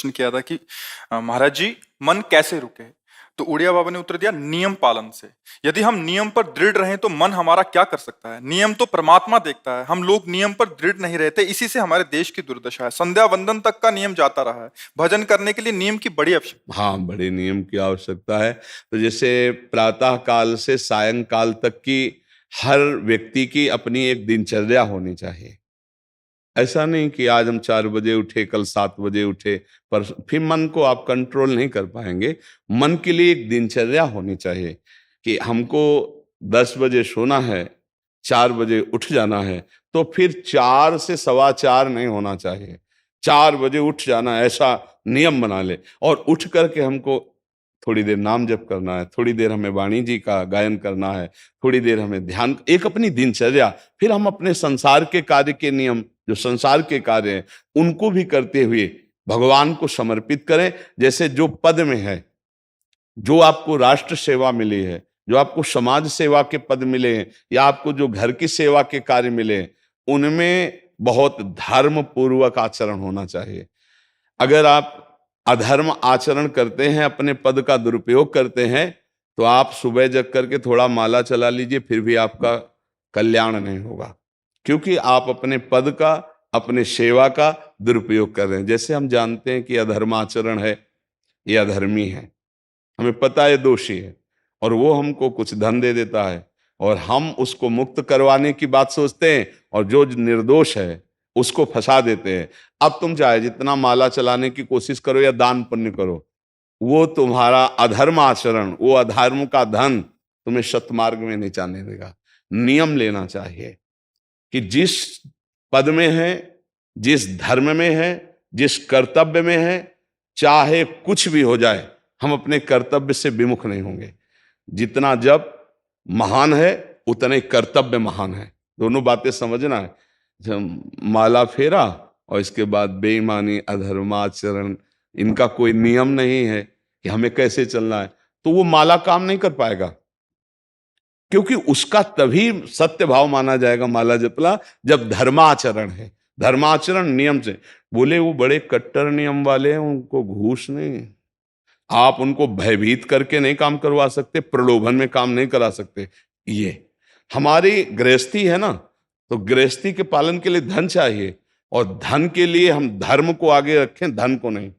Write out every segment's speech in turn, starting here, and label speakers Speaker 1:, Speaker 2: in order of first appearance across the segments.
Speaker 1: प्रश्न किया था कि महाराज जी, मन कैसे रुके? तो उड़िया बाबा ने उत्तर दिया, नियम पालन से। यदि हम नियम पर दृढ़ रहें तो मन हमारा क्या कर सकता है? नियम तो परमात्मा देखता है। हम लोग नियम पर दृढ़ नहीं रहते, इसी से हमारे देश की दुर्दशा है। संध्या वंदन तक का नियम जाता रहा है। भजन करने के लिए नियम की बड़ी आवश्यकता।
Speaker 2: हाँ, बड़े नियम की आवश्यकता है। तो जैसे प्रातः काल से सायंकाल तक की हर व्यक्ति की अपनी एक दिनचर्या होनी चाहिए। ऐसा नहीं कि आज हम 4 बजे उठे, कल 7 बजे उठे, पर फिर मन को आप कंट्रोल नहीं कर पाएंगे। मन के लिए एक दिनचर्या होनी चाहिए कि हमको 10 बजे सोना है, 4 बजे उठ जाना है। तो फिर 4 से 4:15 नहीं होना चाहिए, 4 बजे उठ जाना, ऐसा नियम बना ले। और उठ करके हमको थोड़ी देर नाम जप करना है, थोड़ी देर हमें वाणी जी का गायन करना है, थोड़ी देर हमें ध्यान, एक अपनी दिनचर्या। फिर हम अपने संसार के कार्य के नियम, जो संसार के कार्य हैं, उनको भी करते हुए भगवान को समर्पित करें। जैसे जो पद में है, जो आपको राष्ट्र सेवा मिली है, जो आपको समाज सेवा के पद मिले हैं, या आपको जो घर की सेवा के कार्य मिले हैं, उनमें बहुत धर्म पूर्वक आचरण होना चाहिए। अगर आप अधर्म आचरण करते हैं, अपने पद का दुरुपयोग करते हैं, तो आप सुबह जग करके थोड़ा माला चला लीजिए, फिर भी आपका कल्याण नहीं होगा, क्योंकि आप अपने पद का, अपने सेवा का दुरुपयोग कर रहे हैं। जैसे हम जानते हैं कि अधर्म आचरण है, ये अधर्मी है, हमें पता है दोषी है, और वो हमको कुछ धन दे देता है, और हम उसको मुक्त करवाने की बात सोचते हैं, और जो निर्दोष है उसको फंसा देते हैं। अब तुम चाहे जितना माला चलाने की कोशिश करो या दान पुण्य करो, वो तुम्हारा अधर्म आचरण, वो अधर्म का धन तुम्हें सतमार्ग में नहीं जाने देगा। नियम लेना चाहिए कि जिस पद में है, जिस धर्म में है, जिस कर्तव्य में है, चाहे कुछ भी हो जाए, हम अपने कर्तव्य से विमुख नहीं होंगे। जितना जप महान है, उतने कर्तव्य महान है। दोनों बातें समझना है। जब माला फेरा और इसके बाद बेईमानी, अधर्माचरण, इनका कोई नियम नहीं है कि हमें कैसे चलना है, तो वो माला काम नहीं कर पाएगा, क्योंकि उसका तभी सत्य भाव माना जाएगा माला जपला जब धर्माचरण है। धर्माचरण नियम से। बोले वो बड़े कट्टर नियम वाले हैं, उनको घूस नहीं, आप उनको भयभीत करके नहीं काम करवा सकते, प्रलोभन में काम नहीं करा सकते। ये हमारी गृहस्थी है ना, तो गृहस्थी के पालन के लिए धन चाहिए, और धन के लिए हम धर्म को आगे रखें, धन को नहीं।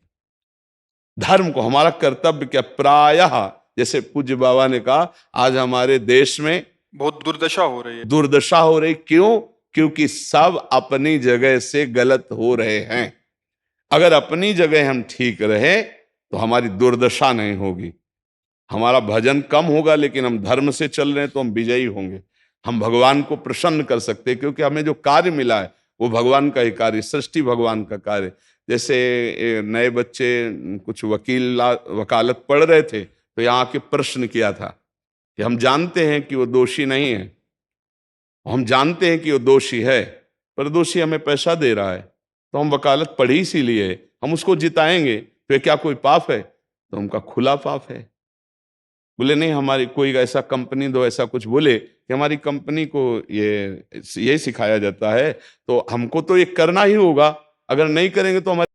Speaker 2: धर्म को, हमारा कर्तव्य क्या, प्रायः जैसे पूज्य बाबा ने कहा, आज हमारे देश में
Speaker 1: बहुत दुर्दशा हो रही है।
Speaker 2: दुर्दशा हो रही, क्यों? क्योंकि सब अपनी जगह से गलत हो रहे हैं। अगर अपनी जगह हम ठीक रहे तो हमारी दुर्दशा नहीं होगी, हमारा भजन कम होगा, लेकिन हम धर्म से चल रहे हैं तो हम विजयी होंगे। हम भगवान को प्रसन्न कर सकते हैं, क्योंकि हमें जो कार्य मिला है वो भगवान का ही कार्य, सृष्टि भगवान का कार्य। जैसे नए बच्चे कुछ वकालत पढ़ रहे थे, तो यहाँ आके प्रश्न किया था कि हम जानते हैं कि वो दोषी नहीं है, हम जानते हैं कि वो दोषी है, पर दोषी हमें पैसा दे रहा है, तो हम वकालत पढ़ी इसीलिए, हम उसको जिताएंगे, तो क्या कोई पाप है? तो उनका खुला पाप है। बोले नहीं, हमारी कोई ऐसा कंपनी दो, ऐसा कुछ बोले कि हमारी कंपनी को ये सिखाया जाता है, तो हमको तो ये करना ही होगा, अगर नहीं करेंगे तो हमारे